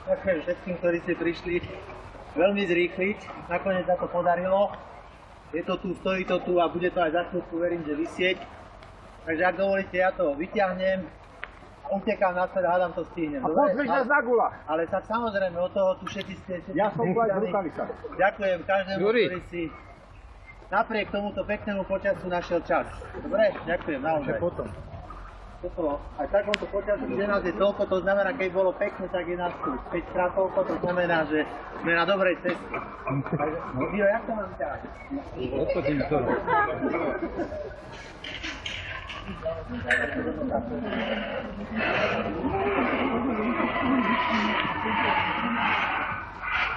Ďakujem všetkým, ktorí ste prišli veľmi zrýchliť. Nakoniec sa to podarilo. Je to tu, stojí to tu a bude to aj za chvíľku, verím, že visieť. Takže ak dovolíte, ja to vyťahnem. Utekám na svet, hádam to stihnem. A pozrieš nás na gulách. Ale tak samozrejme, od toho tu všetci ste... Ja som povedal v rukavicách. Ďakujem každému, ktorý si napriek tomuto peknému počasiu našiel čas. Dobre? Ďakujem, naozaj. Potom. Aj v takomto počasí, že nás je toľko, to znamená, keď bolo pekné, tak je nás tu 5 krát toľko, to znamená, že sme na dobrej ceste. Takže, Vio, jak to mám ťahať? Odpotím to.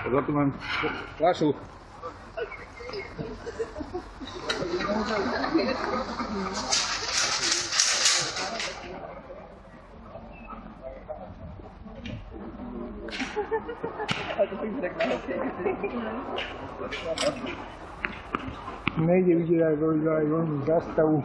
Pozor, tu mám fľašu. Nejde vidět, jak to udělají volnou zástavu.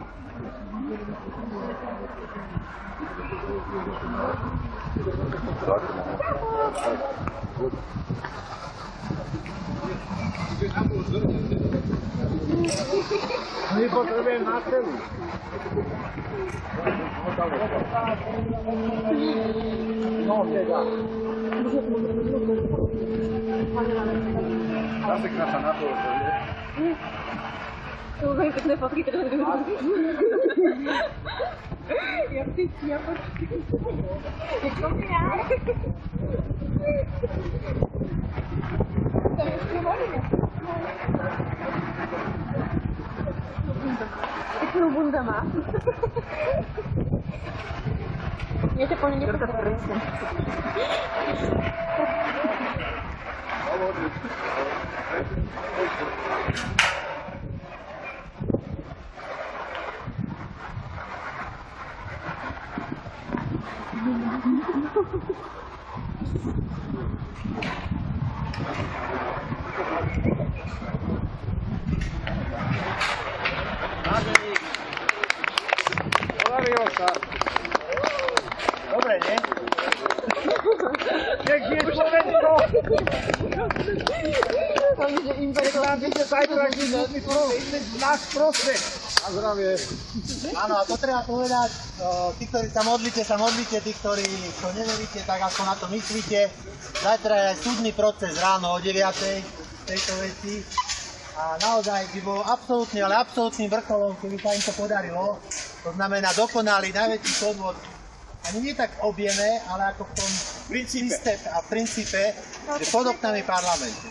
My potřebujeme na celu. No, teda. Zasekná sa na to, že? To byly pěkné fotky, které byly já počkej. Jak to já? Tam ještě volíme. Pěknou bunda má. Já tě po ní někdo prosím. Podarilo sa. Dobre, nie? Nech žije Slovensko! Nám byte zajtra živnutný náš prospech. A zdravie. Áno, a to treba povedať, tí, ktorí sa modlite, tí, ktorí to neveríte, tak ako na to myslíte. Zajtra je aj súdny proces ráno o 9:00 tejto veci. A naozaj by bol absolútne, ale absolútnym vrcholom, keby sa im to podarilo. To znamená dokonali najväčší podvod, ani nie tak v objeme, ale ako v tom princípe, že pod oknami parlamentu.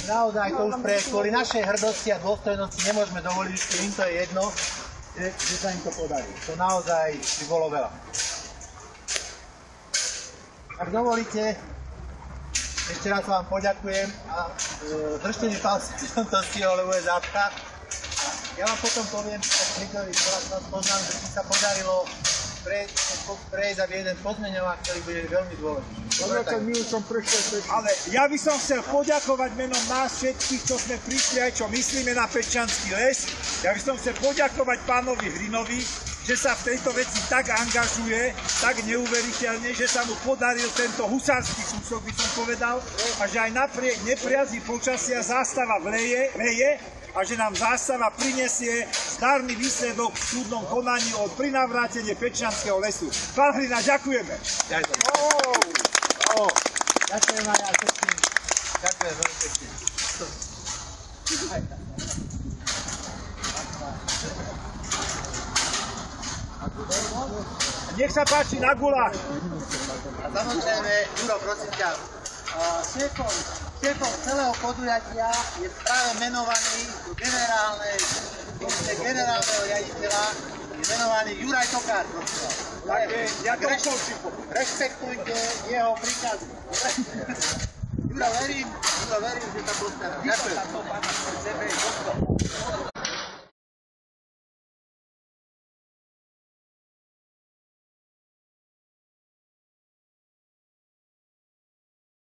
Naozaj to už kvôli našej hrdosti a dôstojnosti nemôžeme dovoliť, že im to je jedno, že sa im to podarí. To naozaj by bolo veľa. Ak dovolíte, ešte raz vám poďakujem a držte mi palce, že som to stihol, lebo je zápcha. Ja vám potom poviem, niektorý vás poznám, že si sa podarilo prejsť za jeden pozmeňovák, ktorý bude veľmi dôležitý. Ale ja by som chcel poďakovať menom nás všetkých, čo sme prišli aj čo myslíme na Pečanský les. Ja by som chcel poďakovať pánovi Hrinovi, že sa v tejto veci tak angažuje, tak neuveriteľne, že sa mu podaril tento husársky kúsok, by som povedal, a že aj napriek nepriazni počasia zástava vleje a že nám zástava prinesie zdarný výsledok v súdnom konaní o prinavrátenie Pečanského lesu. Pán Hrina, ďakujeme. Ďakujem aj ja všetkým. Ďakujem veľmi pekne. Nech sa páči na gulách. A samozrejme, Juro, prosím ťa, šéfom celého podujatia je práve menovaný do generálneho riaditeľa, je menovaný Juraj Tokár, prosím vás. Rešpektujte jeho príkazy. Juro, verím, že sa postará. Ďakujem.